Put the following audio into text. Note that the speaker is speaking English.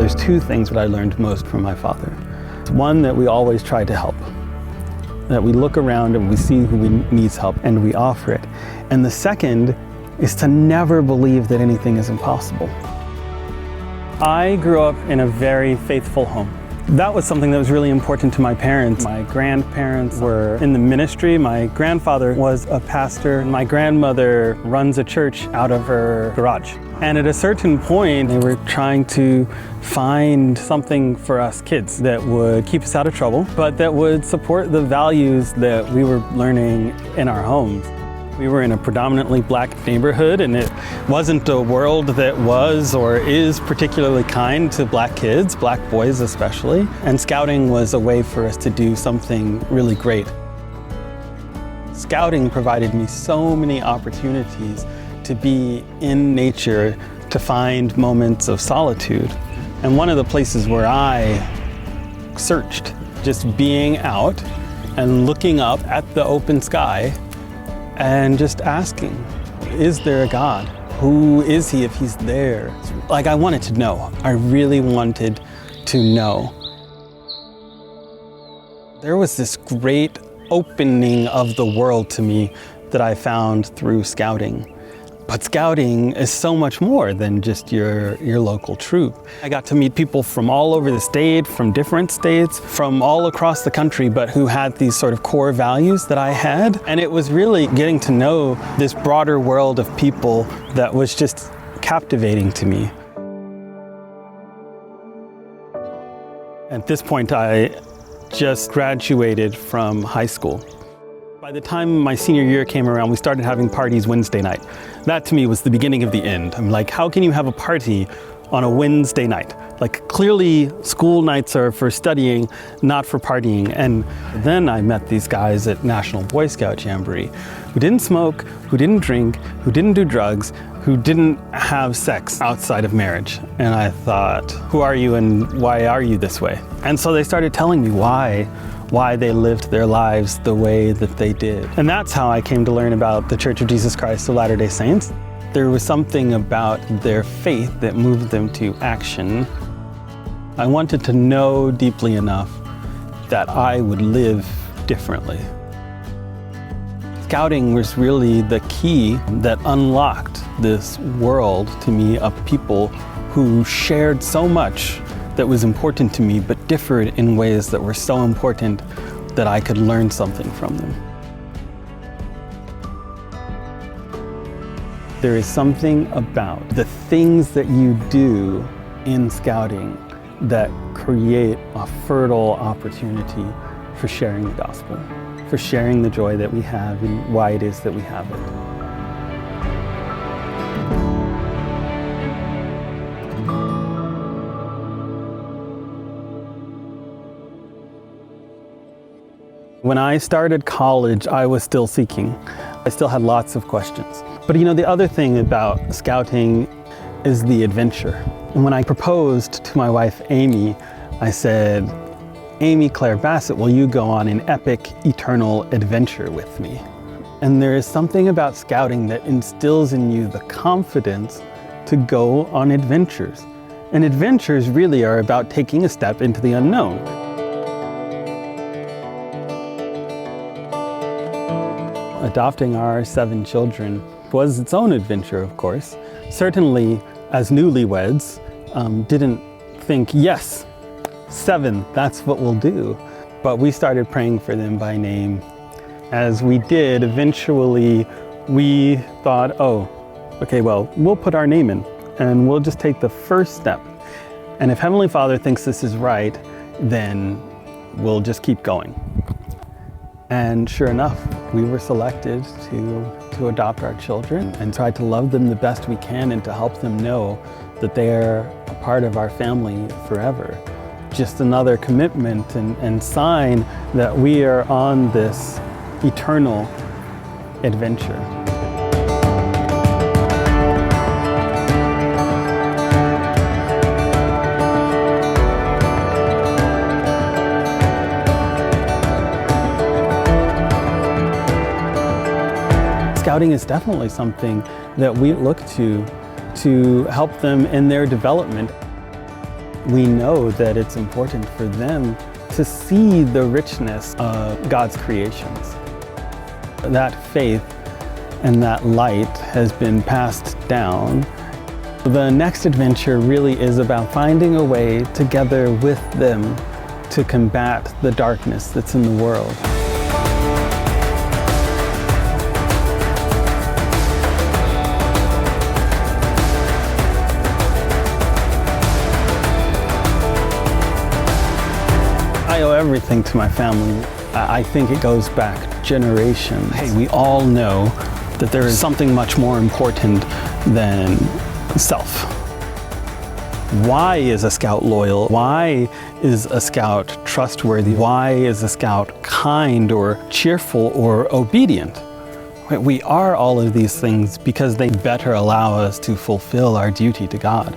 there's two things that I learned most from my father. One, that we always try to help, that we look around and we see who needs help and we offer it. And the second is to never believe that anything is impossible. I grew up in a very faithful home. That was something that was really important to my parents. My grandparents were in the ministry. My grandfather was a pastor. My grandmother runs a church out of her garage. And at a certain point, they were trying to find something for us kids that would keep us out of trouble, but that would support the values that we were learning in our homes. We were in a predominantly black neighborhood, and it wasn't a world that was or is particularly kind to black kids, black boys especially. And scouting was a way for us to do something really great. Scouting provided me so many opportunities to be in nature, to find moments of solitude. And one of the places where I searched, just being out and looking up at the open sky and just asking, is there a God? Who is he if he's there? Like, I wanted to know. I really wanted to know. There was this great opening of the world to me that I found through scouting. But scouting is so much more than just your local troop. I got to meet people from all over the state, from different states, from all across the country, but who had these sort of core values that I had. And it was really getting to know this broader world of people that was just captivating to me. At this point, I just graduated from high school. By the time my senior year came around, we started having parties Wednesday night. That to me was the beginning of the end. I'm like, how can you have a party on a Wednesday night? Like, clearly school nights are for studying, not for partying. And then I met these guys at National Boy Scout Jamboree who didn't smoke, who didn't drink, who didn't do drugs, who didn't have sex outside of marriage. And I thought, who are you and why are you this way? And so they started telling me why they lived their lives the way that they did. And that's how I came to learn about the Church of Jesus Christ of Latter-day Saints. There was something about their faith that moved them to action. I wanted to know deeply enough that I would live differently. Scouting was really the key that unlocked this world to me of people who shared so much that was important to me, but differed in ways that were so important that I could learn something from them. There is something about the things that you do in scouting that create a fertile opportunity for sharing the gospel, for sharing the joy that we have and why it is that we have it. When I started college, I was still seeking. I still had lots of questions. But you know, the other thing about scouting is the adventure. And when I proposed to my wife, Amy, I said, Amy Claire Bassett, will you go on an epic, eternal adventure with me? And there is something about scouting that instills in you the confidence to go on adventures. And adventures really are about taking a step into the unknown. Adopting our 7 children was its own adventure, of course. Certainly, as newlyweds, didn't think, yes, 7, that's what we'll do. But we started praying for them by name. As we did, eventually, we thought, oh, okay, well, we'll put our name in, and we'll just take the first step. And if Heavenly Father thinks this is right, then we'll just keep going. And sure enough, we were selected to adopt our children and try to love them the best we can and to help them know that they are a part of our family forever. Just another commitment and sign that we are on this eternal adventure. Scouting is definitely something that we look to help them in their development. we know that it's important for them to see the richness of God's creations. That faith and that light has been passed down. The next adventure really is about finding a way together with them to combat the darkness that's in the world. I owe everything to my family. I think it goes back generations. Hey, we all know that there is something much more important than self. Why is a scout loyal? Why is a scout trustworthy? Why is a scout kind or cheerful or obedient? We are all of these things because they better allow us to fulfill our duty to God.